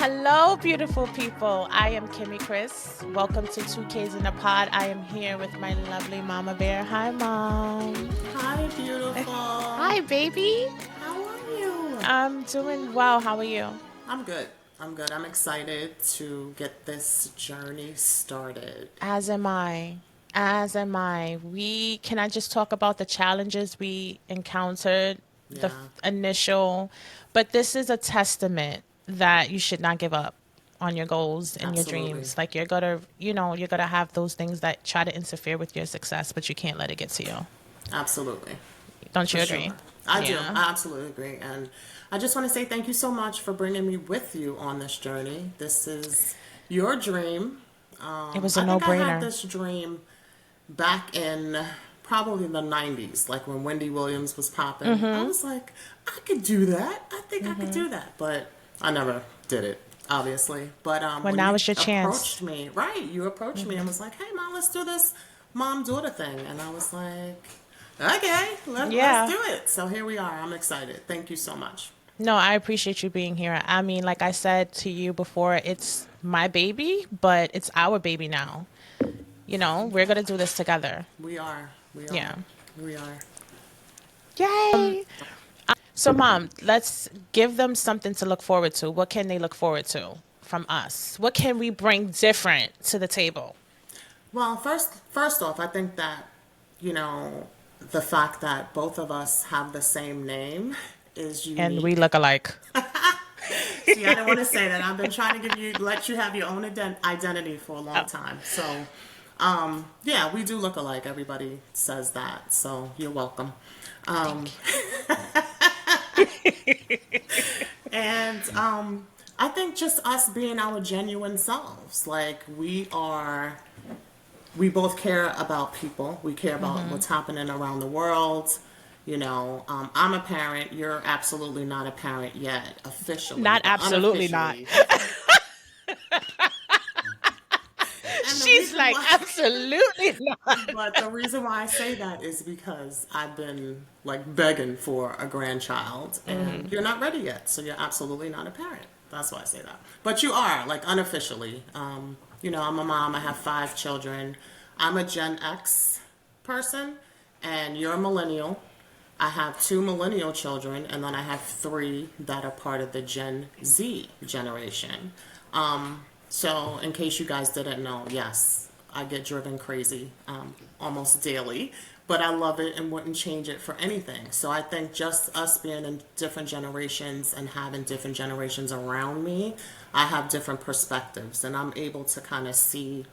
Hello, beautiful people. I am Kimmy Chris. Welcome to 2Ks in the Pod. I am here with my lovely Mama Bear. Hi, Mom. Hi, beautiful. Hi, baby. How are you? I'm doing well. How are you? I'm good. I'm good. I'm excited to get this journey started. As am I. As am I. Can I just talk about the challenges we encountered? The Yeah, initial, but this is a testament that you should not give up on your goals and your absolutely. dreams. Like you're gonna have those things that try to interfere with your success, but you can't let it get to you. Absolutely. Don't For you agree? sure. I do. Yeah. I absolutely agree. And I just want to say thank you so much for bringing me with you on this journey. This is your dream. It was a I think I had no-brainer. this dream back in probably the 90s, like when Wendy Williams was popping. I was like, I could do that. I think I could do that. But I never did it, obviously. But Well, when now you is your chance. approached me, right, you approached me and was like, hey, Mom, let's do this mom-daughter thing. And I was like, okay, let's Yeah. do it. So here we are. I'm excited. Thank you so much. No, I appreciate you being here. I mean, like I said to you before, it's my baby, but it's our baby now. We're gonna do this together. We are. We Yeah. are. We are. Yay. So, Mom, let's give them something to look forward to. What can they look forward to from us? What can we bring different to the table? Well, first off, I think that, you know, the fact that both of us have the same name is And we unique. look alike. See, I don't want to say that. I've been trying to let you have your own identity for a long Oh, time. So, yeah, we do look alike. Everybody says that. So you're welcome. Um, thank and I think just us being our genuine selves. Like we both care about people. We care you. about what's happening around the world. I'm a parent. You're absolutely not a parent yet, officially, Not but absolutely not. unofficially. And the She's reason like, why, absolutely not. but the reason why I say that is because I've been like begging for a grandchild, and you're not ready yet, so you're absolutely not a parent. That's why I say that. But you are, like unofficially. I'm a mom. I have 5 children. I'm a Gen X person, and you're a millennial. I have 2 millennial children, and then I have 3 that are part of the Gen Z generation. So, in case you guys didn't know, yes, I get driven crazy almost daily, but I love it and wouldn't change it for anything. So, I think just us being in different generations and having different generations around me, I have different perspectives, and I'm able to kind of see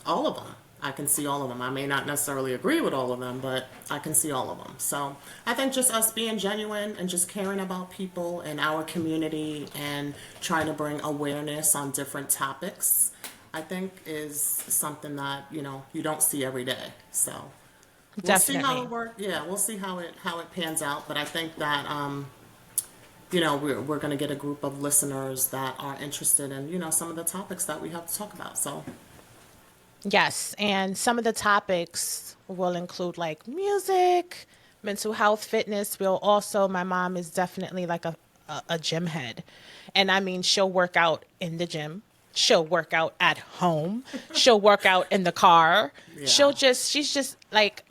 all of them. I can see all of them. I may not necessarily agree with all of them, but I can see all of them. So I think just us being genuine and just caring about people in our community and trying to bring awareness on different topics, I think is something that, you don't see every day. So we'll see how Definitely. it works. Yeah, we'll see how it pans out. But I think that we're going to get a group of listeners that are interested in, some of the topics that we have to talk about. So Yes. And some of the topics will include like music, mental health, fitness. My mom is definitely like a gym head. And I mean, she'll work out in the gym. She'll work out at home. She'll work out in the car. yeah. She's just like,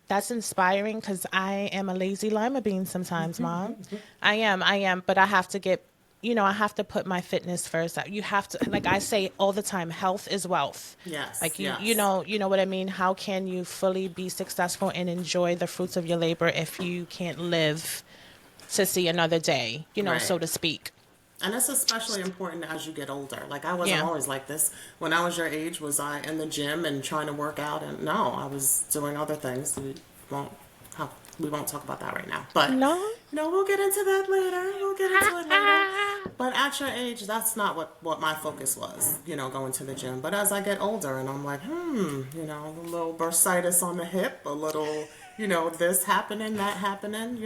that's inspiring because I am a lazy lima bean sometimes, Mom. I am, but I have to put my fitness first. You have to, like I say all the time, health is wealth. Yes, Like yes. you know what I mean? How can you fully be successful and enjoy the fruits of your labor if you can't live to see another day, Right. so to speak? And it's especially important as you get older. Like I wasn't Yeah. always like this. When I was your age, was I in the gym and trying to work out? And no, I was doing other things. Won't have, we won't talk about that right now. But No? we'll get into that later. We'll get into it later. But at your age, that's not what my focus was. Going to the gym. But as I get older, and I'm like, a little bursitis on the hip, a little, this happening, that happening.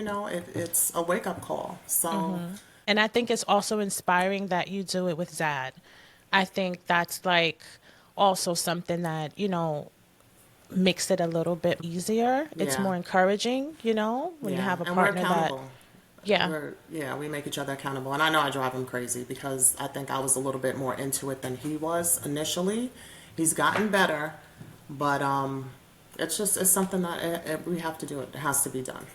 It's a wake up call. So. And I think it's also inspiring that you do it with Zad. I think that's like also something that, makes it a little bit easier. It's Yeah. more encouraging, when you Yeah, have a and we're partner that, accountable. Yeah. We make each other accountable. And I know I drive him crazy because I think I was a little bit more into it than he was initially. He's gotten better, but it's something that we have to do. It has to be done,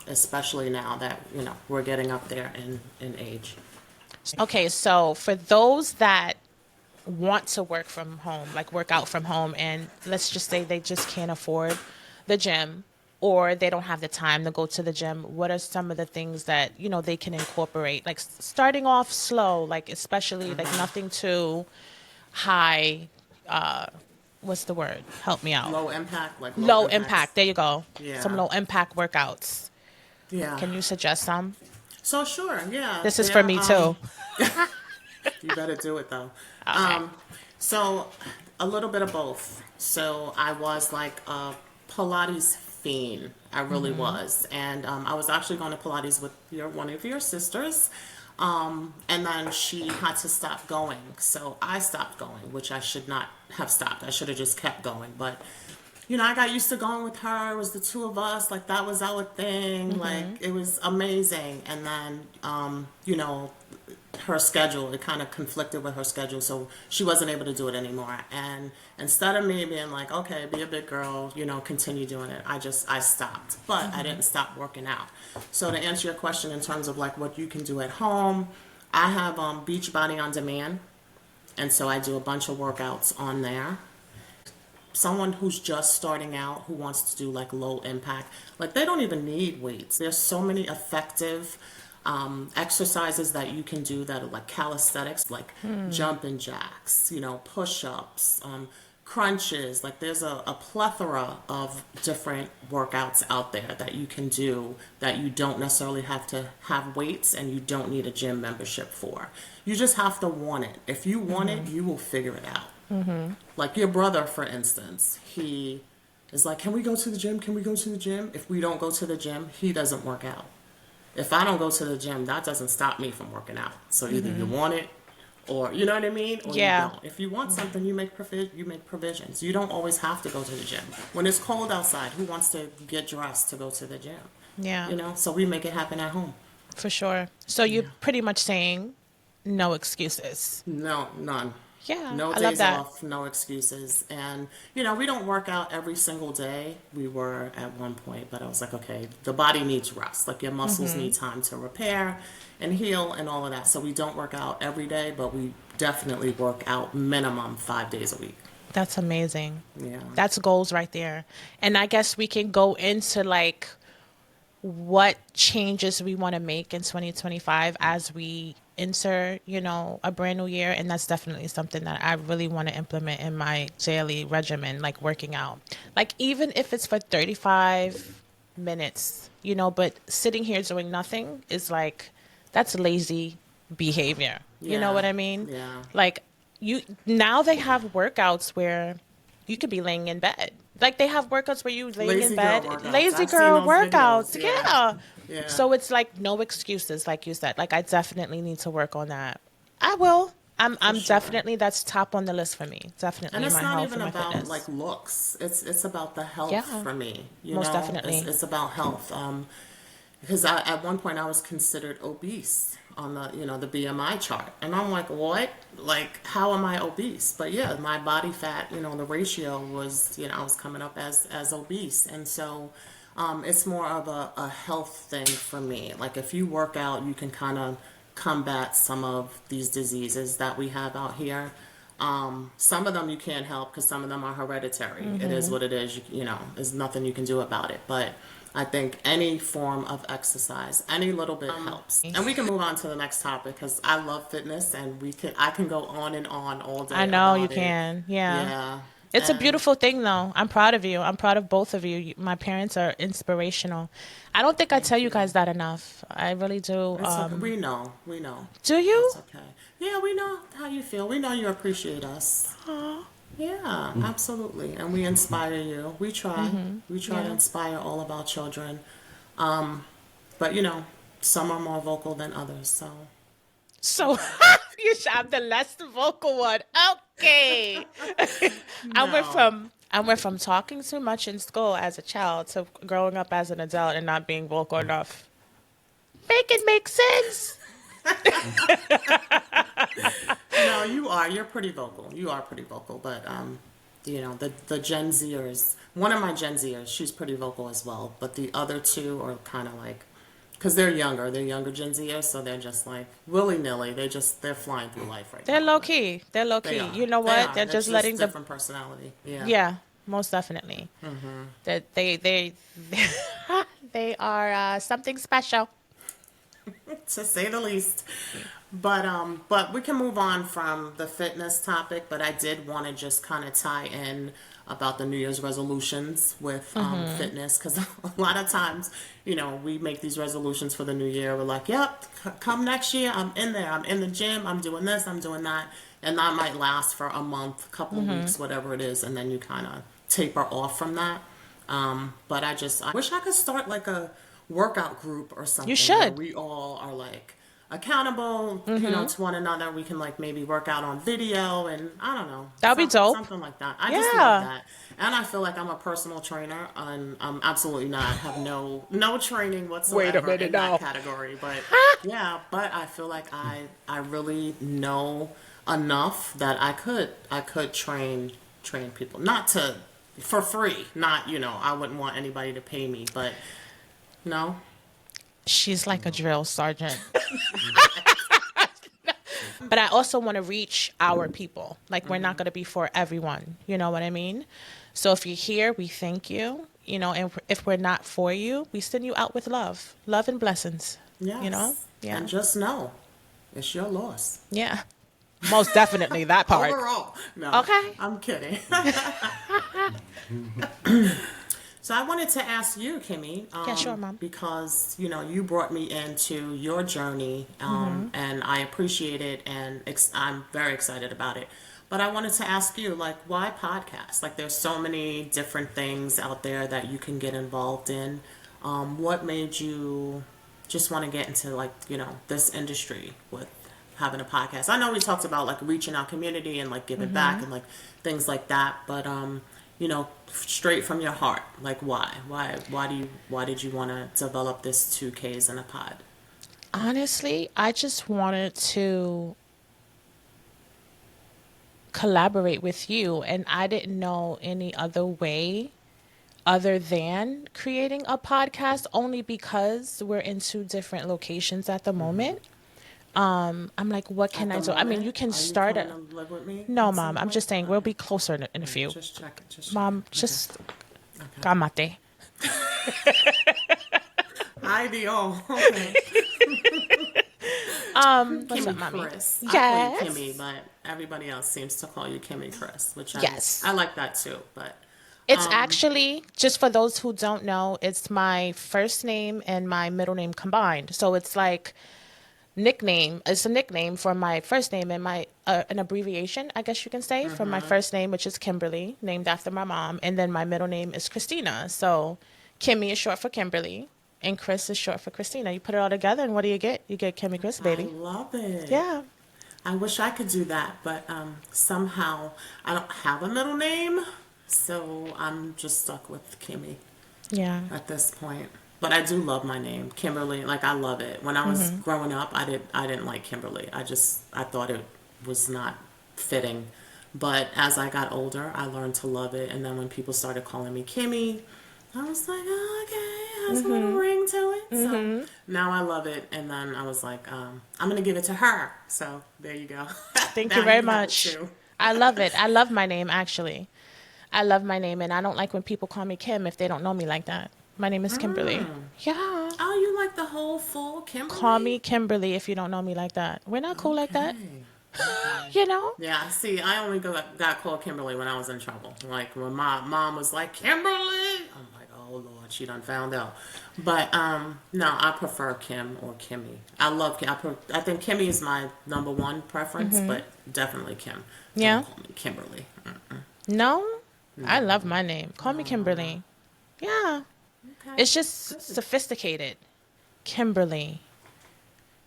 especially now that, we're getting up there in age. Okay, so for those that want to work from home, like work out from home, and let's just say they just can't afford the gym or they don't have the time to go to the gym, what are some of the things that, they can incorporate? Like starting off slow, like especially like nothing too high, what's the word? Help me out. Low impact, like low Low impacts. impact. There you go. Some Yeah. low impact workouts. Yeah. Can you suggest some? So sure, yeah. This is for There me too. you better do it though. Okay. Um so a little bit of both. So I was like a Pilates fiend. I really was. And I was actually going to Pilates with one of your sisters. And then she had to stop going. So I stopped going, which I should not have stopped. I should have just kept going. But I got used to going with her. It was the two of us. Like, that was our thing. Like, it was amazing. And then, her schedule, it kind of conflicted with her schedule. So she wasn't able to do it anymore. And instead of me being like, okay, be a big girl, continue doing it, I stopped. But I didn't stop working out. So to answer your question in terms of like what you can do at home, I have Beachbody on Demand. And so I do a bunch of workouts on there. Someone who's just starting out who wants to do like low impact, like they don't even need weights. There's so many effective exercises that you can do that are like calisthenics, like jumping jacks, push-ups, crunches. Like there's a plethora of different workouts out there that you can do that you don't necessarily have to have weights and you don't need a gym membership for. You just have to want it. If you want it, you will figure it out. Like your brother, for instance, he is like, can we go to the gym? Can we go to the gym? If we don't go to the gym, he doesn't work out. If I don't go to the gym, that doesn't stop me from working out. So either you want it or, you know what I mean? Or you Yeah. don't. If you want something, you make provisions. You don't always have to go to the gym. When it's cold outside, who wants to get dressed to go to the gym? Yeah. So we make it happen at home. For sure. So you're pretty much saying no excuses. No, none. Yeah, No I love days that. off, no excuses. And, we don't work out every single day. We were at one point, but I was like, okay, the body needs rest. Like your muscles need time to repair and heal and all of that. So we don't work out every day, but we definitely work out minimum 5 days a week. That's amazing. Yeah. That's goals right there. And I guess we can go into like what changes we want to make in 2025 as we enter, a brand new year. And that's definitely something that I really want to implement in my daily regimen, like working out. Like even if it's for 35 minutes, but sitting here doing nothing is like, that's lazy behavior. You know Yeah. what I mean? Yeah. Like now they have workouts where you could be laying in bed. Like they have workouts where you laying in Lazy girl bed, workouts. lazy I've seen girl those videos. workouts. Yeah. Yeah. Yeah. So it's like no excuses, like you said. Like I definitely need to work on that. I will. I'm Sure. definitely that's top on the list for me. And Definitely it's my not health even and my about like fitness. looks. It's about the health Yeah. for me. Most It's definitely. it's about health. Because at one point I was considered obese on the BMI chart, and I'm like, what? Like, how am I obese? But yeah, my body fat, the ratio was, I was coming up as obese, and so it's more of a health thing for me. Like, if you work out, you can kind of combat some of these diseases that we have out here. Some of them you can't help because some of them are hereditary. It is what it is. There's nothing you can do about it. But I think any form of exercise, any little bit helps. And we can move on to the next topic because I love fitness and I can go on and on all I day know you about it. can. Yeah. Yeah. It's a And beautiful thing, though. I'm proud of you. I'm proud of both of you. My parents are inspirational. I don't think I tell thank you you. guys that enough. I really do. It's okay. We know. We know. Do you? It's okay. Yeah, we know how you feel. We know you appreciate us. Yeah, absolutely. And we inspire you. We try. We try to Yeah. inspire all of our children. But some are more vocal than others. So So I'm the less vocal one. Okay. no. I went from talking too much in school as a child to growing up as an adult and not being vocal enough. Make it make sense. No, you are. You're pretty vocal. You are pretty vocal, but the Gen Zers. One of my Gen Zers, she's pretty vocal as well. But the other two are kind of like, because they're younger. They're younger Gen Zers, so they're just like willy nilly. They're flying through life right They're now. low But key. They're low they key. are. You know They what? are. They're It's just just letting the different personality. Yeah. yeah, most definitely. That they they are something special. To say the least. But we can move on from the fitness topic. But I did want to just kind of tie in about the New Year's resolutions with fitness, because a lot of times, we make these resolutions for the new year. We're like, "Yep, come next year, I'm in there. I'm in the gym. I'm doing this. I'm doing that," and that might last for a month, couple of weeks, whatever it is, and then you kind of taper off from that. But I wish I could start like a workout group or You something where should. we all are like accountable, to one another. We can like maybe work out on video, and I don't know, That would be dope. something like that. I just love Yeah. that, and I feel like I'm a personal trainer, and I'm absolutely not have no training whatsoever in that category. But yeah, but I feel like I really know enough that I could train people, not to for free, not I wouldn't want anybody to pay me, but no. She's like a drill sergeant. But I also want to reach our people. Like, we're not going to be for everyone. You know what I mean? So if you're here, we thank you. And if we're not for you, we send you out with love. Love and blessings. Yes. Yeah. And just know, it's your loss. Yeah. Most definitely that part. Overall. No. Okay. I'm kidding. So I wanted to ask you, Kimmy, Yeah, sure, Mom. because you brought me into your journey, and I appreciate it, and I'm very excited about it. But I wanted to ask you, like, why podcast? Like, there's so many different things out there that you can get involved in. What made you just want to get into like this industry with having a podcast? I know we talked about like reaching our community and like giving back and like things like that, but straight from your heart, like why did you want to develop this 2Ks in a pod? Honestly, I just wanted to collaborate with you, and I didn't know any other way other than creating a podcast, only because we're in two different locations at the moment. I'm like, what can At I the do? I mean, moment, you can are you start coming a to live with me no, at some Mom. I'm point? just saying we'll Okay. be closer in a few. Just check it. Just check Mom, it. just Okay. calmate. Ideal. Okay. What's up, Kimmy mommy? Chris. I Yes. call you Kimmy, but everybody else seems to call you Kimmy Chris, which Yes. I like that too. But It's actually, just for those who don't know, it's my first name and my middle name combined. So it's like nickname. It's a nickname for my first name and my an abbreviation, I guess you can say, from my first name, which is Kimberly, named after my mom, and then my middle name is Christina. So Kimmy is short for Kimberly, and Chris is short for Christina. You put it all together, and what do you get? You get Kimmy Chris, I baby. love it. Yeah. I wish I could do that, but somehow I don't have a middle name, so I'm just stuck with Kimmy Yeah. at this point. But I do love my name, Kimberly. Like, I love it. When I was growing up, I didn't like Kimberly. I thought it was not fitting. But as I got older, I learned to love it. And then when people started calling me Kimmy, I was like, oh, okay, it has a little ring to it. So now I love it. And then I was like, I'm going to give it to her. So there you go. Thank Now you very have it much. too. I love it. I love my name, actually. I love my name, and I don't like when people call me Kim if they don't know me like that. My name is Kimberly. Yeah. Oh, you like the whole full Kimberly? Call me Kimberly if you don't know me like that. We're not cool like that. You know? Yeah, see, I only got called Kimberly when I was in trouble. Like, when my mom was like, Kimberly! I'm like, oh, Lord, she done found out. But, no, I prefer Kim or Kimmy. I love Kim. I think Kimmy is my number one preference, but definitely Kim. Yeah. Don't call me Kimberly. No? I love my name. Call me Kimberly. Yeah. Okay. It's just sophisticated. Kimberly.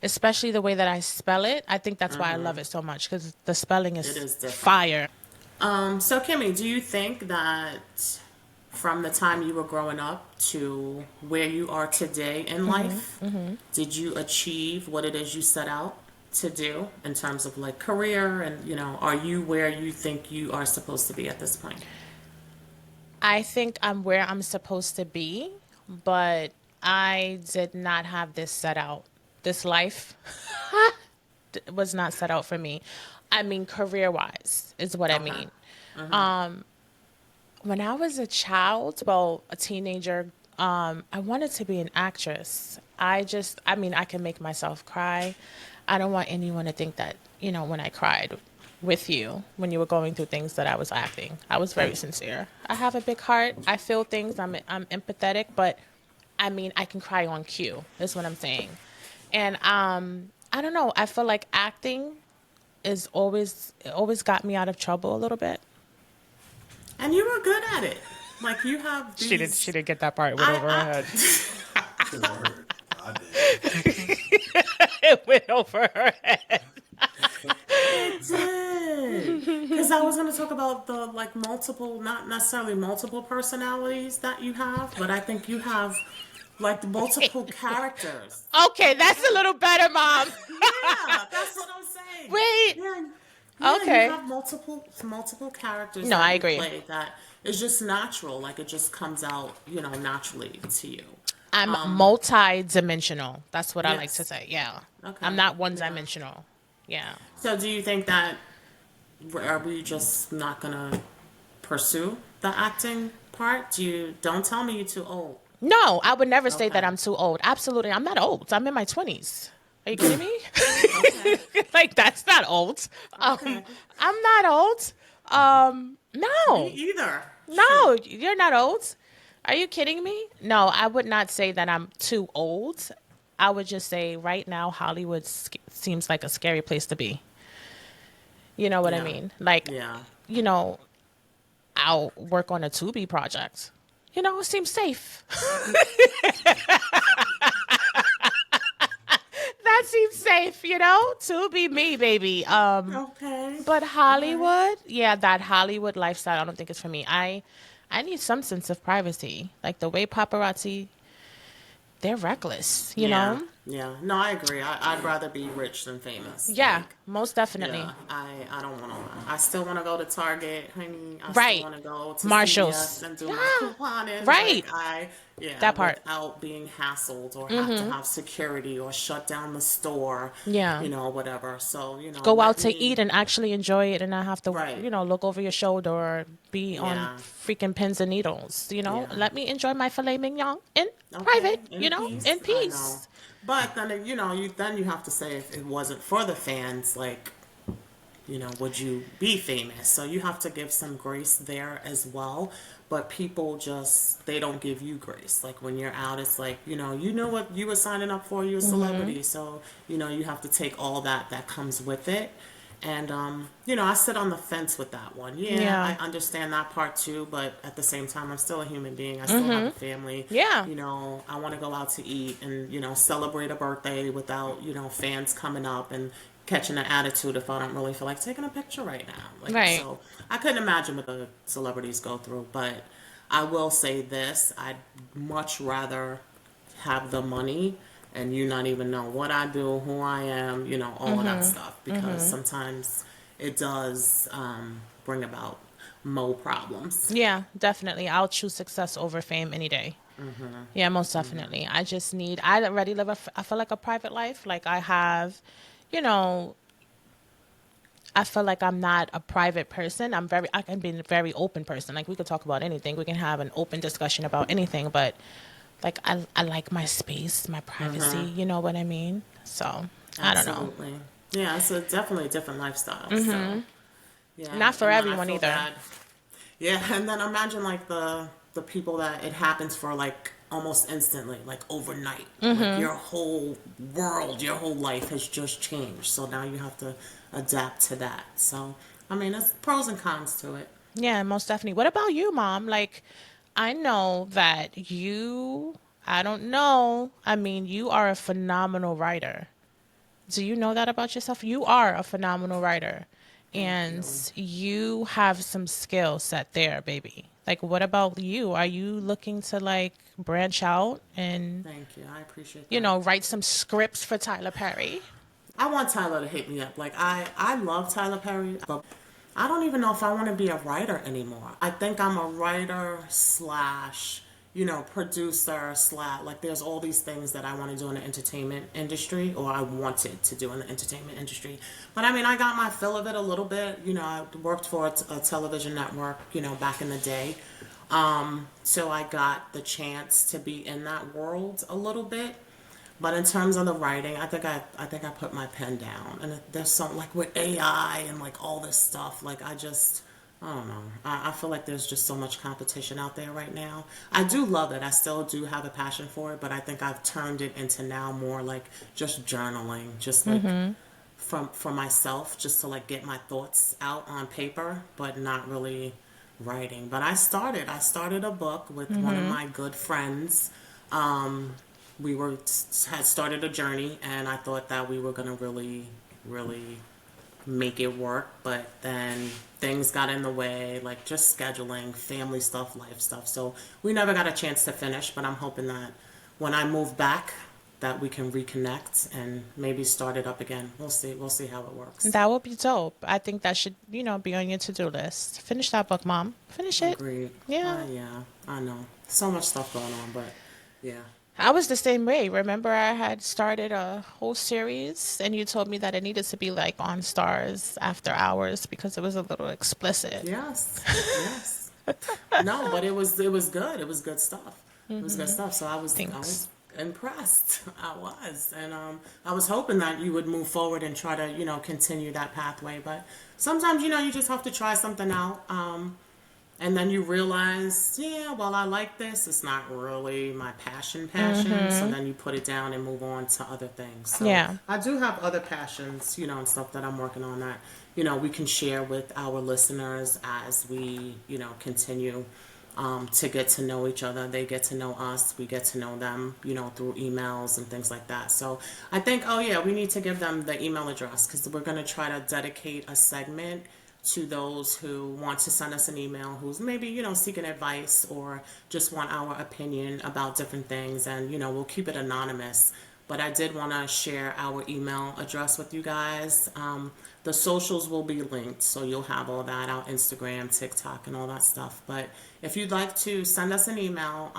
Especially the way that I spell it. I think that's why I love it so much, because the spelling It is is different. fire. So, Kimmy, do you think that from the time you were growing up to where you are today in life, did you achieve what it is you set out to do in terms of like career and, are you where you think you are supposed to be at this point? I think I'm where I'm supposed to be, but I did not have this set out. This life was not set out for me. I mean, career wise is what I Okay. mean. Mm-hmm. When I was a child, well, a teenager, I wanted to be an actress. I mean, I can make myself cry. I don't want anyone to think that, when I cried with you, when you were going through things, that I was acting. I was very sincere. I have a big heart. I feel things. I'm empathetic, but I mean, I can cry on cue, is what I'm saying. And I don't know. I feel like acting it always got me out of trouble a little bit. And you were good at it. Like you have She these. didn't get that part. It went over her I head. It's over her. I did. It went over her head. It did. Because I was going to talk about the like multiple, not necessarily multiple personalities that you have, but I think you have like multiple characters. Okay, that's a little better, Mom. Yeah, that's what I'm saying. Wait. Yeah, yeah, you Okay. have multiple characters No, that I you agree. play that is just natural. Like it just comes out, naturally to you. I'm multi-dimensional. That's what I like to Yes. say. Yeah. I'm Okay. not Yeah. one-dimensional. Yeah. So do you think that are we just not gonna pursue the acting part? Don't tell me you're too old. No, I would never say that Okay. I'm too old. Absolutely. I'm not old. I'm in my 20s. Are you kidding me? Okay. Like, that's not old. Okay. I'm not old. Me No. either. Shoot. No, you're not old. Are you kidding me? No, I would not say that I'm too old. I would just say right now Hollywood seems like a scary place to be. You know what I Yeah. mean? Like, Yeah. you know, I'll work on a Tubi project. It seems safe. That seems safe, to be me, baby. Okay. But Okay. Hollywood, yeah, that Hollywood lifestyle, I don't think it's for me. I need some sense of privacy. Like the way paparazzi, they're reckless, you Yeah. know? Yeah. No, I agree. I'd rather be rich than famous. Yeah, Like, most definitely. yeah, I don't want to. I still want to go to Target, honey. I still Right. want to go to CVS Marshalls. and do my Yeah. couponing. Right. Yeah, That part. without being hassled or have to have security or shut down the store, Yeah. whatever. So, Go out let to eat me. and actually enjoy it and not have to, Right. look over your shoulder or be on Yeah. freaking pins and needles. Yeah. Let me enjoy my filet mignon in Okay. private, In in peace. I know. peace. But then, you have to say if it wasn't for the fans, like, would you be famous? So you have to give some grace there as well. But people just, they don't give you grace. Like when you're out, it's like, you know what you were signing up for, you're a celebrity. So, you have to take all that comes with it. And, I sit on the fence with that one. Yeah, Yeah. I understand that part too. But at the same time, I'm still a human being. I still have a family. Yeah. I want to go out to eat and, celebrate a birthday without, fans coming up and catching an attitude if I don't really feel like taking a picture right now. Like, Right. so I couldn't imagine what the celebrities go through, but I will say this, I'd much rather have the money and you not even know what I do, who I am, all of that stuff, because sometimes it does bring about more problems. Yeah, definitely. I'll choose success over fame any day. Yeah, most definitely. I already live I feel like a private life. Like I have, you know, I feel like I'm not a private person. I can be a very open person. Like we could talk about anything. We can have an open discussion about anything, but like I like my space, my privacy, you know what I mean? So, I don't know. Absolutely. Yeah, it's definitely a different lifestyle. So, yeah, Not for and then I everyone feel either. bad. Yeah, and then imagine like the people that it happens for like almost instantly, like overnight. Like your whole world, your whole life has just changed. So now you have to adapt to that. So, I mean, there's pros and cons to it. Yeah, most definitely. What about you, Mom? Like, I know that I don't know. I mean, you are a phenomenal writer. Do you know that about yourself? You are a phenomenal writer. Thank And you. you have some skill set there, baby. Like, what about you? Are you looking to like branch out and, Thank you. I appreciate that. write some scripts for Tyler Perry? I want Tyler to hit me up. Like I love Tyler Perry, but I don't even know if I want to be a writer anymore. I think I'm a writer slash, producer slash, like there's all these things that I want to do in the entertainment industry, or I wanted to do in the entertainment industry. But I mean, I got my fill of it a little bit. I worked for a television network, back in the day. So I got the chance to be in that world a little bit. But in terms of the writing, I think I put my pen down. And there's something like with AI and like all this stuff. Like I don't know. I feel like there's just so much competition out there right now. I do love it. I still do have a passion for it, but I think I've turned it into now more like just journaling, just like from for myself, just to like get my thoughts out on paper, but not really writing. But I started a book with one of my good friends. We had started a journey, and I thought that we were gonna really, really make it work, but then things got in the way, like just scheduling, family stuff, life stuff. So we never got a chance to finish, but I'm hoping that when I move back, that we can reconnect and maybe start it up again. We'll see. We'll see how it works. That would be dope. I think that should, be on your to-do list. Finish that book, Mom. Finish it. Agreed. Yeah. Yeah, I know. So much stuff going on, but yeah. I was the same way. Remember, I had started a whole series, and you told me that it needed to be like on Stars after hours because it was a little explicit. Yes. Yes. No, but it was good. It was good stuff. It was good stuff. So I was Thanks. impressed. I was, and I was hoping that you would move forward and try to continue that pathway. But sometimes you just have to try something out. And then you realize, yeah, well, I like this. It's not really my passion. So then you put it down and move on to other things. So Yeah. I do have other passions, and stuff that I'm working on that, we can share with our listeners as we, continue to get to know each other. They get to know us. We get to know them, through emails and things like that. So I think, oh, yeah, we need to give them the email address because we're going to try to dedicate a segment to those who want to send us an email, who's maybe, seeking advice or just want our opinion about different things. And, we'll keep it anonymous. But I did want to share our email address with you guys. The socials will be linked, so you'll have all that, our Instagram, TikTok, and all that stuff. But if you'd like to send us an email,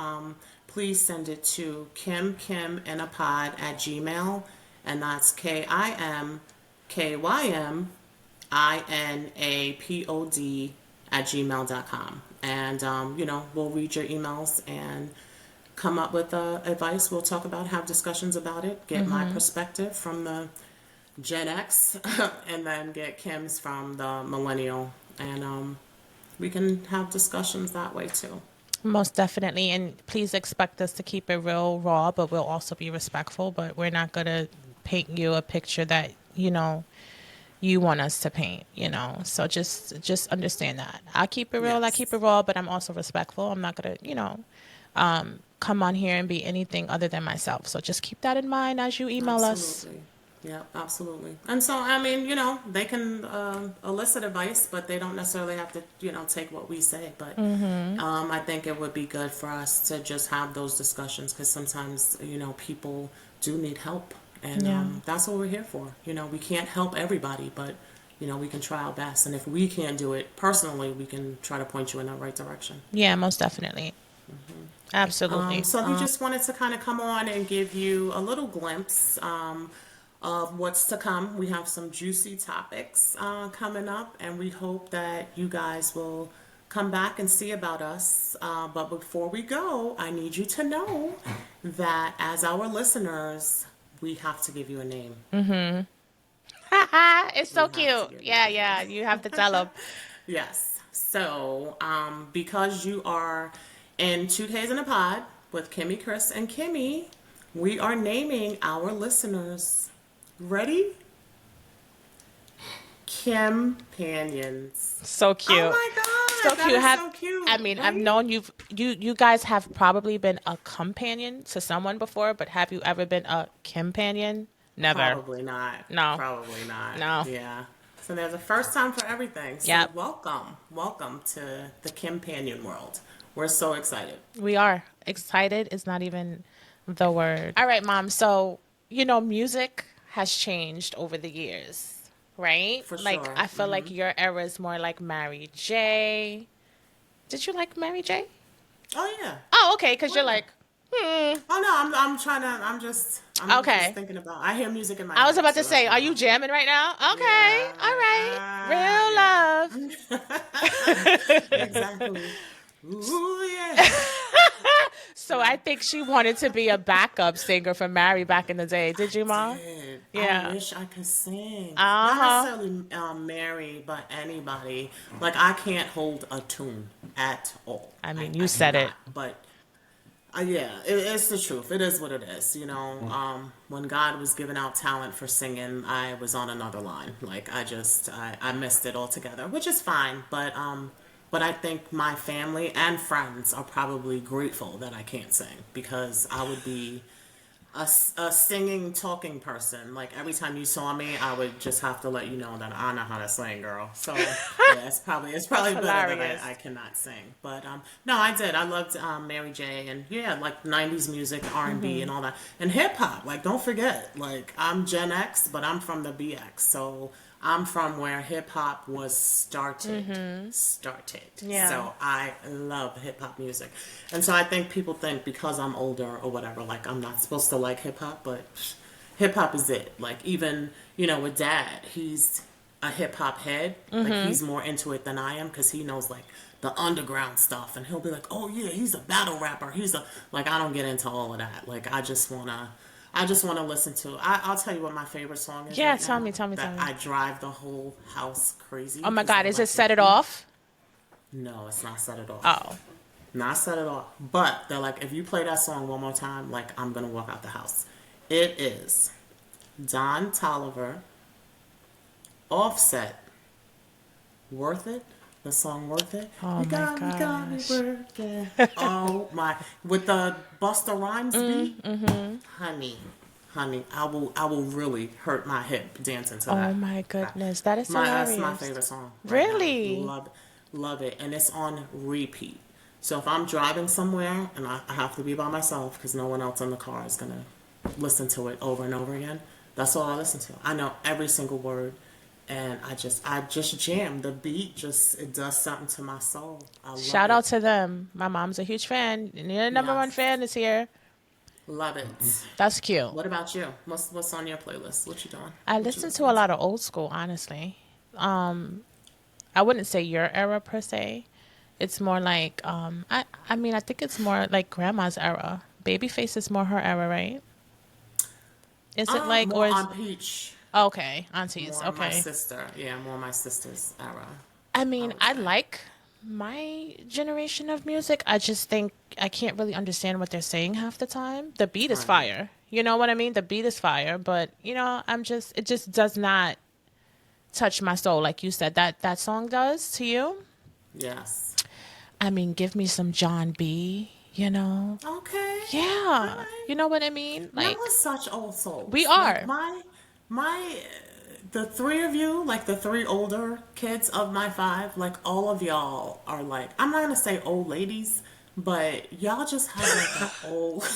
please send it to kimkiminapod@gmail, and that's KIMKYMINAPOD@gmail.com. And, we'll read your emails and come up with advice. We'll talk about, have discussions about it, get my perspective from the Gen X, and then get Kim's from the Millennial. And we can have discussions that way too. Most definitely. And please expect us to keep it real raw, but we'll also be respectful. But we're not going to paint you a picture that, you want us to paint. So just understand that. I keep it real, I keep Yes, it raw, but I'm also respectful. I'm not going to, come on here and be anything other than myself. So just keep that in mind as you email us. absolutely. Yeah, absolutely. And so, I mean, they can elicit advice, but they don't necessarily have to, take what we say. But I think it would be good for us to just have those discussions because sometimes, people do need help. And Yeah. that's what we're here for. We can't help everybody, but, we can try our best. And if we can't do it personally, we can try to point you in the right direction. Yeah, most definitely. Absolutely. So we just wanted to kind of come on and give you a little glimpse of what's to come. We have some juicy topics coming up, and we hope that you guys will come back and see about us. But before we go, I need you to know that as our listeners, we have to give you a name. It's We so have to cute. give you Yeah, a name. yeah. You have to tell them. Yes. So, because you are in 2Ks in a Pod with Kimmy, Chris, and Kimmy, we are naming our listeners. Ready? Companions. So cute. Oh my So God, that cute. is so cute. I mean, I've Right? known you guys have probably been a companion to someone before, but have you ever been a companion? Never. Probably not. No. Probably not. No. Yeah. So there's a first time for everything. So Yep. welcome to the companion world. We're so excited. We are. Excited is not even the word. All right, Mom. So, music has changed over the years, right? For Like, sure. I feel like your era is more like Mary J. Did you like Mary J? Oh yeah. Oh, okay, because Oh you're yeah. like, Oh no, I'm trying to. I'm just okay. thinking about. I hear music in my I was head, about to so that's say, why are you I'm. jamming right now? Okay. All right. Real love. Yeah. Exactly. Ooh yeah. So Yeah. I think she wanted to be a backup singer for Mary back in the day. Did you, Mom? Did. I Yeah. wish I could sing. Not Uh-huh. necessarily Mary, but anybody. Like I can't hold a tune at all. I I, mean, you I said it. cannot. But yeah, it's the truth. It is what it is. When God was giving out talent for singing, I was on another line. Like I missed it altogether, which is fine. But I think my family and friends are probably grateful that I can't sing because I would be a singing, talking person. Like every time you saw me, I would just have to let you know that I know how to sing, girl. So yeah, it's That's probably better that hilarious. I cannot sing. But no, I did. I loved Mary J. and yeah, like '90s music, R&B, and all that, and hip hop. Like don't forget, like I'm Gen X, but I'm from the BX, so I'm from where hip hop was started. Yeah. So I love hip hop music. And so I think people think because I'm older or whatever, like I'm not supposed to like hip hop, but hip hop is it. Like even, with dad, he's a hip hop head. Like he's more into it than I am because he knows like the underground stuff and he'll be like, "Oh yeah, he's a battle rapper. Like I don't get into all of that. Like I just want to listen to. I'll tell you what my favorite song is Yeah, right tell now. me, tell me, tell That me. I drive the whole house crazy Oh my because God, I is it like Set It Off? No, it's not Set It Off. Oh. Not Set It Off. But they're like, if you play that song one more time, like I'm gonna walk out the house. It is Don Tolliver, Offset, Worth It. The song Worth It. Oh You my got me gosh. worth it. Oh my! With the Busta Rhymes beat, honey, honey, I will really hurt my hip dancing to Oh that. my goodness. That is That's my hilarious. favorite song right now. Really? Love it, and it's on repeat. So if I'm driving somewhere and I have to be by myself because no one else in the car is gonna listen to it over and over again, that's all I listen to. I know every single word, and I just jam. The beat it does something to my soul. I love Shout out it. to them. My mom's a huge fan. And your number one Yes, fan is here. love it. That's cute. What about you? What's on your playlist? What you doing? I What you listen to a listening to? lot of old school, honestly. I wouldn't say your era per se. It's more like I mean I think it's more like grandma's era. Babyface is more her era, right? Is it like or More is on Peach. okay, aunties, More my okay. sister. Yeah, more my sister's era, I I mean, would I say. like my generation of music. I just think I can't really understand what they're saying half the time. The beat is Right. fire. You know what I mean? The beat is fire, but it just does not touch my soul like you said that song does to you. Yes. I mean, give me some John B, you know? Okay. All Yeah. right. You know what I mean? Y'all are Like, such old we souls. Like are. my, the three of you, like the three older kids of my five, like all of y'all are like, I'm not gonna say old ladies, but y'all just have like an old.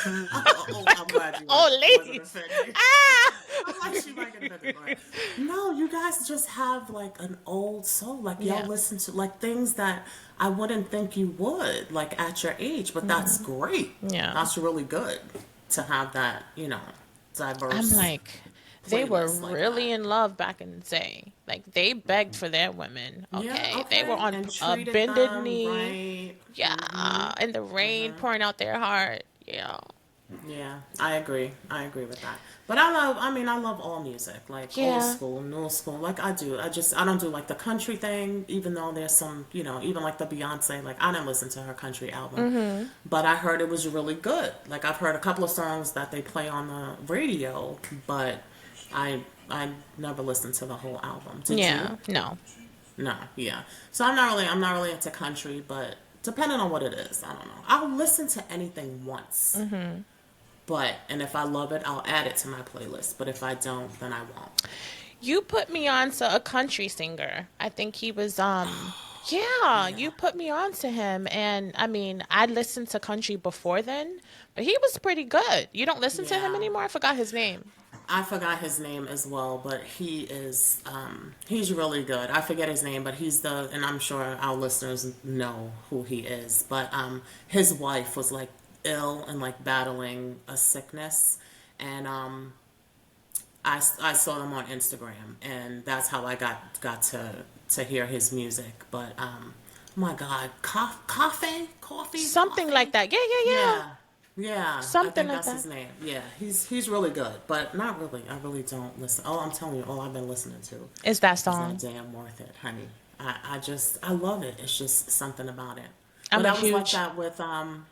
Oh, I'm glad you Oh, wasn't ladies. offended. Ah! I'm like she might get offended, but no, you guys just have like an old soul. Like y'all Yeah. listen to like things that I wouldn't think you would like at your age, but that's great. Yeah. That's really good to have that, I'm diverse like, they were playlist like really that. in love back in the day. Like, they begged for their women, Yeah, okay? They were okay, on and a treated bended them knee. right. Yeah. In the rain, pouring out their heart. Yeah. Yeah, I agree. I agree with that. But I love all music, like old Yeah. school, new school. Like I do. I don't do like the country thing, even though there's some, even like the Beyonce, like I didn't listen to her country album, but I heard it was really good. Like I've heard a couple of songs that they play on the radio, but I never listened to the whole album. Did you? Yeah. No. No, yeah. So I'm not really into country, but depending on what it is, I don't know. I'll listen to anything once. And if I love it, I'll add it to my playlist. But if I don't, then I won't. You put me on to a country singer. I think he was yeah, Yeah. you put me on to him, and I mean, I listened to country before then, but he was pretty good. You don't listen to him Yeah. anymore? I forgot his name. I forgot his name as well, but he's really good. I forget his name, but he's the and I'm sure our listeners know who he is. But his wife was like ill and like battling a sickness, and I saw them on Instagram, and that's how I got to hear his music. But oh my God, Something like coffee. that. Yeah, yeah, yeah. Yeah, yeah, I Something think like that's that. his name. Yeah, he's really good, but not really. I really don't listen. Oh, I'm telling you, all I've been listening to Is that is that song. damn worth it, honey. I love it. It's just something about it. I'm But a I was like huge that with oh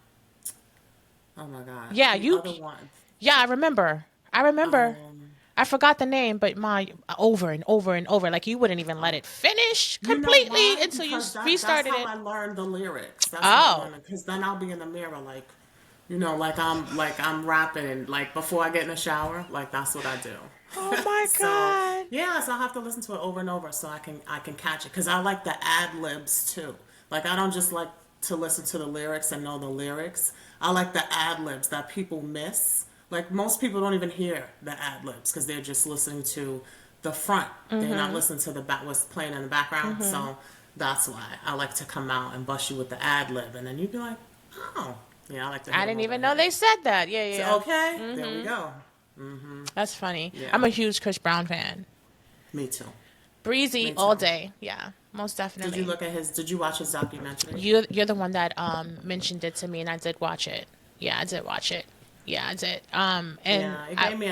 my God, Yeah, the you other one. yeah, I remember. I remember. Um, I forgot the name, but my over and over and over, like you wouldn't even let it finish You know completely why? until you Because that's restarted how it. I learned the lyrics. That's how I Oh. learned it. Because then I'll be in the mirror like, like I'm rapping like before I get in the shower. Like that's what I do. Oh my So God. yeah, so I have to listen to it over and over so I can catch it. Because I like the ad libs too. Like I don't just like to listen to the lyrics and know the lyrics. I like the ad libs that people miss. Like most people don't even hear the ad libs because they're just listening to the front. They're not Mhm. listening to the back what's playing in the background. Mhm. So that's why I like to come out and bust you with the ad lib, and then you'd be like, oh, yeah, I like to hit I them didn't over the even know head. they said that. Yeah, So yeah. okay, Yeah. there we Mhm. go. That's funny. Yeah, I'm a huge Chris Brown fan. me too. Breezy Me all too. day. Yeah, most Did you definitely. look at his? Did you watch his documentary? You're the one that mentioned it to me, and I did watch it. Yeah, I did watch it. Yeah, I did. And Yeah, it I gave me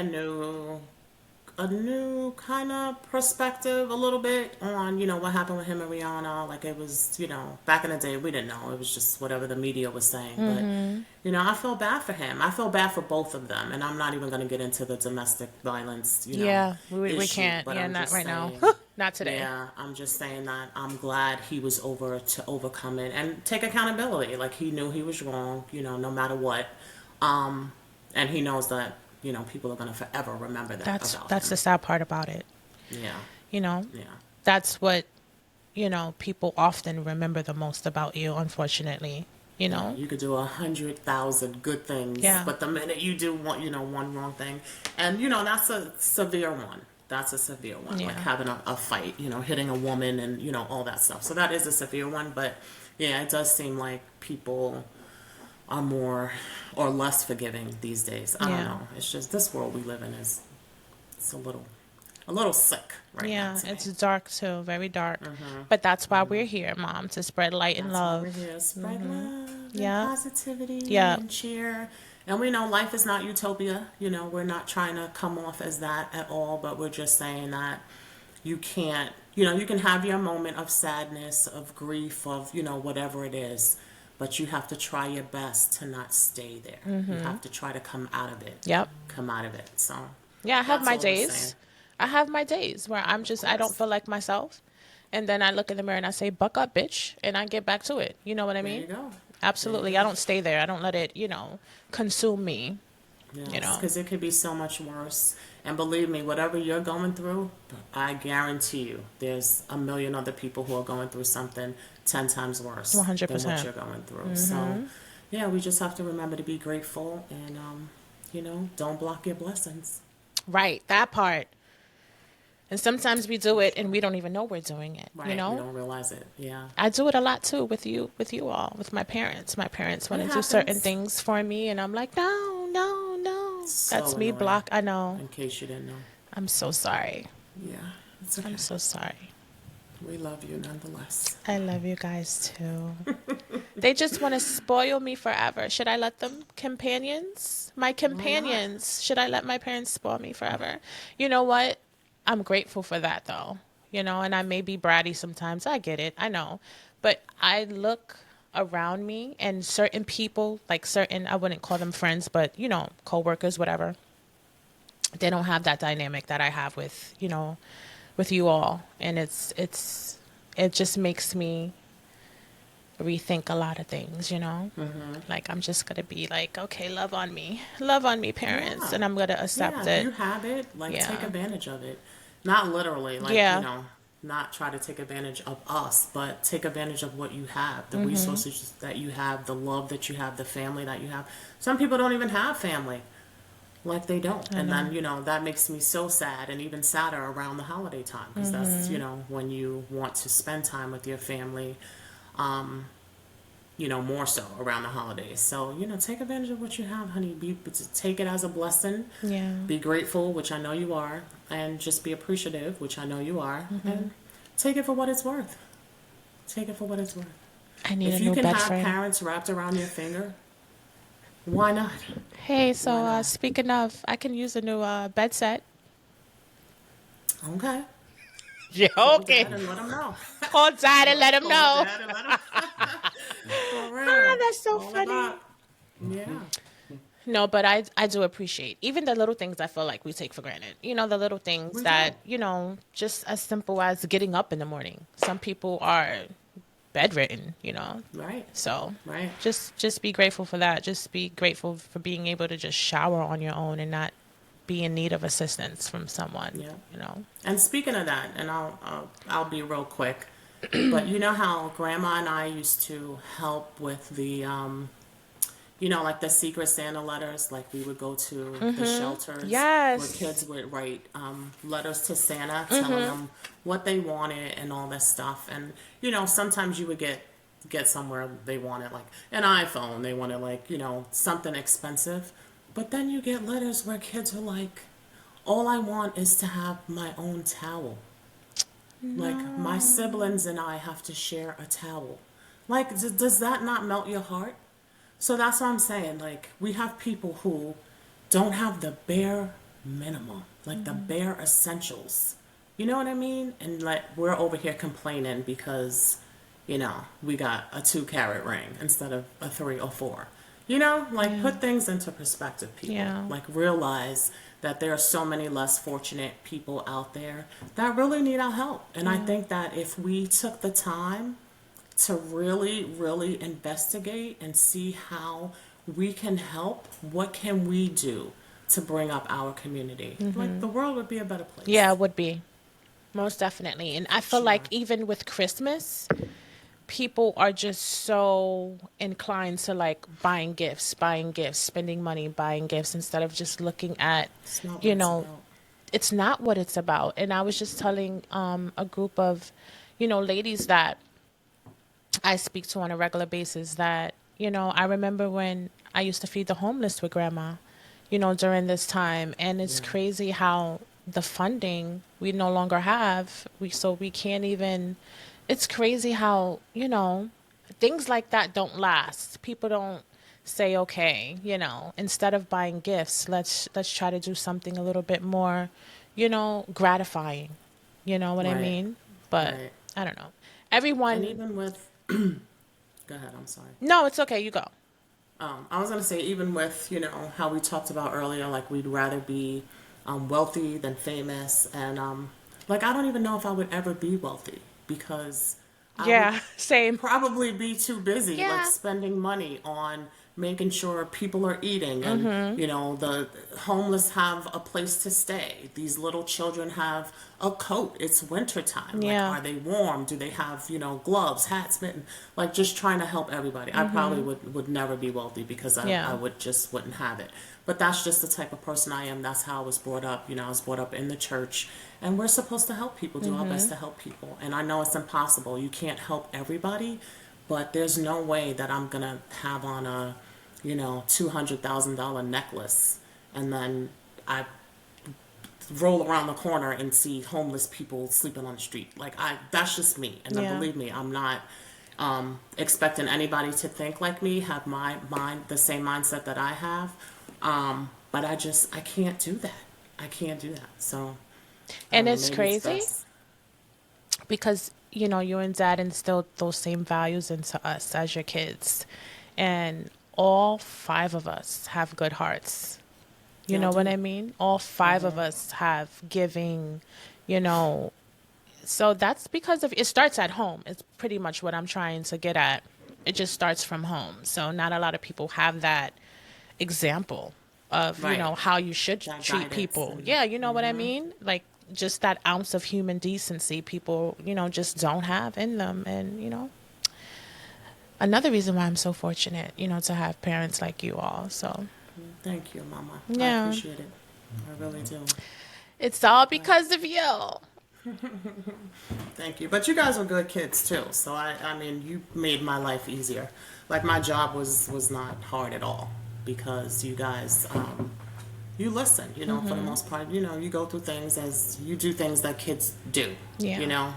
a new kind of perspective a little bit on what happened with him and Rihanna. Like it was back in the day we didn't know, it was just whatever the media was saying. But Mhm. I feel bad for him. I feel bad for both of them, and I'm not even going to get into the domestic violence Yeah, we issue. can't. But Yeah, I'm not just right now. saying. Not today. Yeah, I'm just saying that I'm glad he was over to overcome it and take accountability. Like he knew he was wrong, no matter what. Um, and he knows that, people are going to forever remember that about That's the him. sad part about it. Yeah, You know, yeah. that's what, people often remember the most about you, unfortunately. You Yeah, know? you could do 100,000 good things, Yeah. but the minute you do one wrong thing, and that's a severe one. That's a severe one, like Yeah. having a fight, hitting a woman, and all that stuff. So that is a severe one, but yeah, it does seem like people are more or less forgiving these days. I don't Yeah. know. It's just this world we live in is it's a little sick right now Yeah, to it's me. dark too, very dark. But that's why we're here, Mom, to spread light and That's why we're love. here. Spread love and Yeah. positivity Yeah. and cheer. And we know life is not utopia. We're not trying to come off as that at all, but we're just saying that you can't, you can have your moment of sadness, of grief, of, whatever it is, but you have to try your best to not stay there. You have to try to come out of it. Yep. Come out of it. So Yeah, I have that's my all we're saying. days. I have my days where Of I don't course. feel like myself. And then I look in the mirror and I say, buck up, bitch. And I get back to it. You know what I There you mean? go. There you Absolutely. I go. don't stay there. I don't let it, consume me, you Yes, know? because it could be so much worse. And believe me, whatever you're going through, I guarantee you, there's a million other people who are going through something 10 times worse than what 100%. you're going through. So, yeah, we just have to remember to be grateful and, don't block your blessings. Right. That part. And sometimes we do it and we don't even know we're doing it, you Right, we know? don't realize it. Yeah, I do it a lot too with you all, with my parents. My parents it want to do certain happens. things for me and I'm like, no, no, no. That's So me annoying, block. I know. in case you didn't know. I'm so sorry. Yeah, it's I'm okay. so sorry. We love you nonetheless. I love you guys too. They just want to spoil me forever. Should I let them? Companions? My Why not? companions. Should I let my parents spoil me forever? You know what? I'm grateful for that though. And I may be bratty sometimes. I get it. I know. But I look around me and certain people, like certain, I wouldn't call them friends, but, coworkers, whatever, they don't have that dynamic that I have with you all. And it just makes me rethink a lot of things. Like I'm just gonna be like, okay, love on me, parents, Yeah. and I'm gonna accept Yeah, if it. you have it, like take Yeah. advantage of it. Not literally, like, Yeah. not try to take advantage of us, but take advantage of what you have, the resources that you have, the love that you have, the family that you have. Some people don't even have family. Like they don't. I And know. then, that makes me so sad and even sadder around the holiday time because that's, when you want to spend time with your family, more so around the holidays. So, take advantage of what you have, honey. Take it as a blessing. Yeah. Be grateful, which I know you are, and just be appreciative, which I know you are, and take it for what it's worth. Take it for what it's worth. I need a If you new can bed have frame. parents wrapped around your finger, why not? Hey, so Why not? speaking of, I can use a new bed set. Okay. Yeah, Call okay. dad and let him know. Call dad and let him Call know. dad and let him. For Ah, real. that's so All of funny. that. Yeah. No, but I do appreciate even the little things I feel like we take for granted. The little things We do. that, just as simple as getting up in the morning. Some people are bedridden. Right. So Right. just be grateful for that. Just be grateful for being able to just shower on your own and not be in need of assistance from someone, Yeah. you know. And speaking of that, and I'll be real quick, but you know how Grandma and I used to help with the like the Secret Santa letters. Like we would go to the shelters where Yes. kids would write letters to Santa, telling them what they wanted and all this stuff. And sometimes you would get somewhere they wanted like an iPhone, they wanted like something expensive, but then you get letters where kids are like, all I want is to have my own towel. Like my No. siblings and I have to share a towel. Like, does that not melt your heart? So that's what I'm saying. Like, we have people who don't have the bare minimum, like the bare essentials. You know what I mean? And like, we're over here complaining because, we got a 2 carat ring instead of a 3 or 4. Like Yeah. put things into perspective, people. Yeah. Like realize that there are so many less fortunate people out there that really need our help. And I Yeah. think that if we took the time to really, really investigate and see how we can help. What can we do to bring up our community? Like the world would be a better Yeah, place. it would be. Most definitely. And I feel like Sure. even with Christmas, people are just so inclined to like buying gifts, spending money buying gifts instead of just looking at, It's not what you it's know, about. it's not what it's about. And I was just telling a group of, ladies that I speak to on a regular basis that, I remember when I used to feed the homeless with grandma, during this time. And it's Yeah. crazy how the funding we no longer have. We can't even, it's crazy how, things like that don't last. People don't say, okay, instead of buying gifts, let's try to do something a little bit more, gratifying. You know what I Right. mean? But Right. I don't know. And Everyone, even with, go ahead, I'm sorry. no, it's okay. You go. I was going to say, even with, how we talked about earlier, like we'd rather be wealthy than famous. And like, I don't even know if I would ever be wealthy because I would Yeah, same. probably be too busy, like Yeah. spending money on making sure people are eating and, the homeless have a place to stay. These little children have a coat. It's winter time. Like, Yeah. are they warm? Do they have, gloves, hats, mittens? Like, just trying to help everybody. I probably would never be wealthy because I Yeah. wouldn't have it. But that's just the type of person I am. That's how I was brought up. I was brought up in the church, and we're supposed to help people, do our best to help people. And I know it's impossible. You can't help everybody, but there's no way that I'm gonna have on a, $200,000 necklace, and then I roll around the corner and see homeless people sleeping on the street. Like that's just me. And then Yeah. believe me, I'm not expecting anybody to think like me, have my mind, the same mindset that I have. But I can't do that. I can't do that. So I And don't know. it's Maybe it's crazy best. because, you and dad instilled those same values into us as your kids. And all five of us have good hearts. You Y'all know what do. I mean? All five of us have giving, you know. So that's because of it starts at home. It's pretty much what I'm trying to get at. It just starts from home. So not a lot of people have that example of, Right. how you should That treat guidance people. and Yeah, you know what I mean? Like just that ounce of human decency people, just don't have in them. And, another reason why I'm so fortunate, to have parents like you all. So, Thank you, Mama. I yeah, appreciate it. I really do. it's all because of you. Thank you. But you guys are good kids too. So I mean, you made my life easier. Like my job was not hard at all because you guys, you listen. For the most part, you go through things as you do things that kids do. Yeah.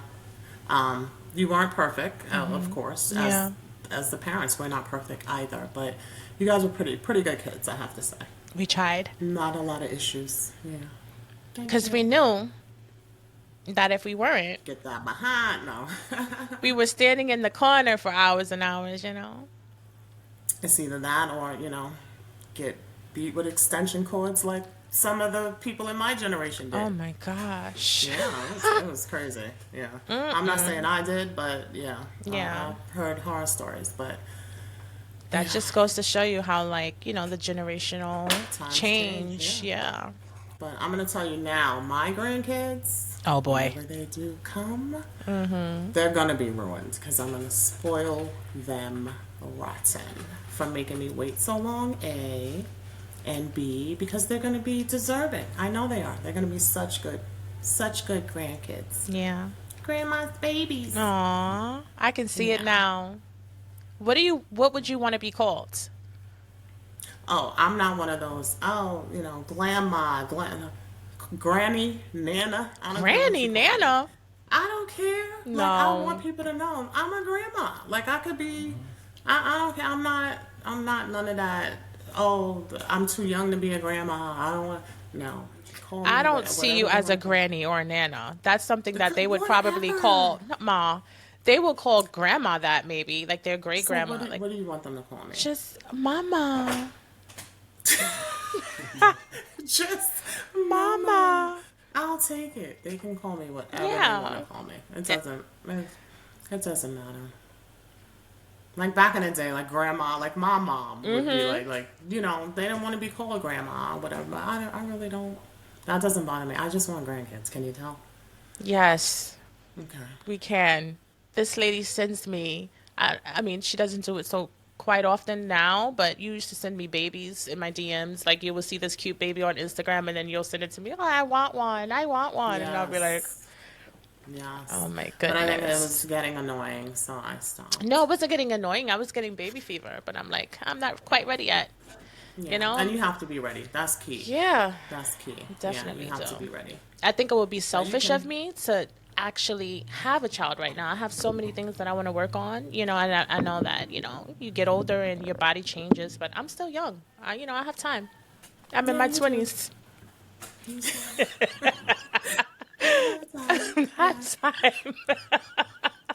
You weren't perfect, of course. Yeah. As the parents, we're not perfect either. But you guys were pretty good kids, I have to say. We tried. Not a lot of issues. Yeah. Because we knew that if we weren't, Get that behind. No. we were standing in the corner for hours and hours, It's either that or, get beat with extension cords like some of the people in my generation did. Oh my gosh. Yeah, it was crazy. Yeah. I'm not saying I did, but yeah. Yeah. I've heard horror stories, but That just goes to show you how, the generational Times change. change, Yeah. but I'm going to tell you now, my grandkids, Oh boy. whenever they do come, they're going to be ruined because I'm going to spoil them rotten for making me wait so long, A, and B, because they're going to be deserving. I know they are. They're going to be such good grandkids. Yeah. Grandma's babies. Aw. I can see it now. What would you want to be called? Oh, I'm not one of those, grandma, granny, nana. I don't care what Granny, you call me. Nana. I don't care. No. Like, I want people to know I'm a grandma. Like, I could be, I don't care. I'm not none of that. Oh, I'm too young to be a grandma. I don't want, no. Call me I don't whatever see you you as a want. granny or a nana. That's something that they would Whatever. probably call ma. They will call grandma that maybe, like their great So grandma. what do you want them to call me? Just mama. Just Mama. I'll take it. They can call me whatever Yeah. they want to call me. It doesn't matter. Like back in the day, like grandma, like my mom would be like they didn't want to be called grandma or whatever. But I really don't. That doesn't bother me. I just want grandkids. Can you tell? Yes, Okay. we can. This lady sends me, I mean, she doesn't do it so quite often now, but you used to send me babies in my DMs. Like you will see this cute baby on Instagram and then you'll send it to me. Oh, I want one. I want one. And I'll be like, Yes. oh my But I think it goodness. was getting annoying, so I stopped. No, it wasn't getting annoying. I was getting baby fever, but I'm like, I'm not quite ready yet. Yeah. And you have to be ready. That's key. Yeah. That's key. Definitely Yeah, you have so. to be ready. I think it would be selfish can- of me to actually have a child right now. I have so many things that I want to work on, and I know that, you get older and your body changes, but I'm still young. I have time. I'm in my you do. 20s. Have time.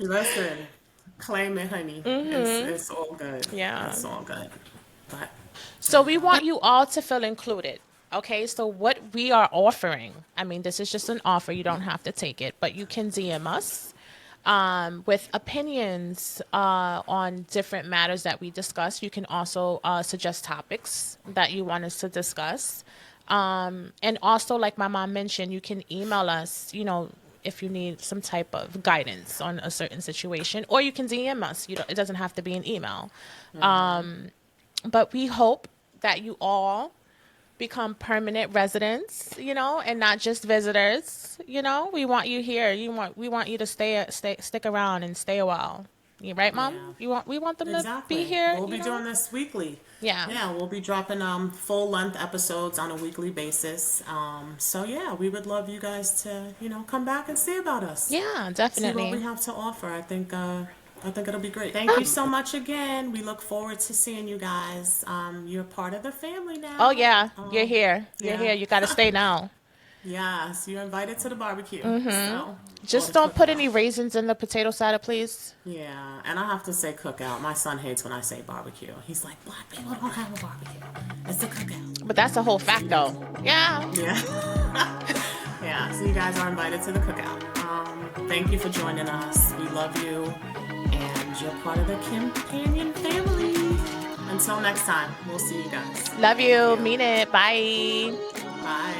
Listen, claim it, honey. It's all good. Yeah. It's all good. But So we want you all to feel included. Okay, so what we are offering, I mean, this is just an offer. You don't have to take it, but you can DM us with opinions on different matters that we discuss. You can also suggest topics that you want us to discuss. And also, like my mom mentioned, you can email us, if you need some type of guidance on a certain situation, or you can DM us. It doesn't have to be an email. But we hope that you all become permanent residents, and not just visitors. We want you here. We want you to stick around and stay a while. You right, Mom? Yeah. We want them exactly. to be here. We'll be doing this weekly. Yeah. Yeah, we'll be dropping full-length episodes on a weekly basis. So yeah, we would love you guys to, come back and see about us. Yeah, See definitely. what we have to offer. I think it'll be great. Thank you so much again. We look forward to seeing you guys. You're part of the family now. Oh yeah, you're here. You're yeah. here. You got to stay now. Yes, you're invited to the barbecue. So, Just or the don't put cookout. any raisins in the potato salad, please. Yeah, and I have to say cookout. My son hates when I say barbecue. He's like, black people don't have a barbecue. It's a cookout. But that's a whole fact, though. Yeah. Yeah. Yeah, so you guys are invited to the cookout. Thank you for joining us. We love you. And you're part of the Companion family. Until next time, we'll see you guys. Love you. Mean it. Bye. Bye.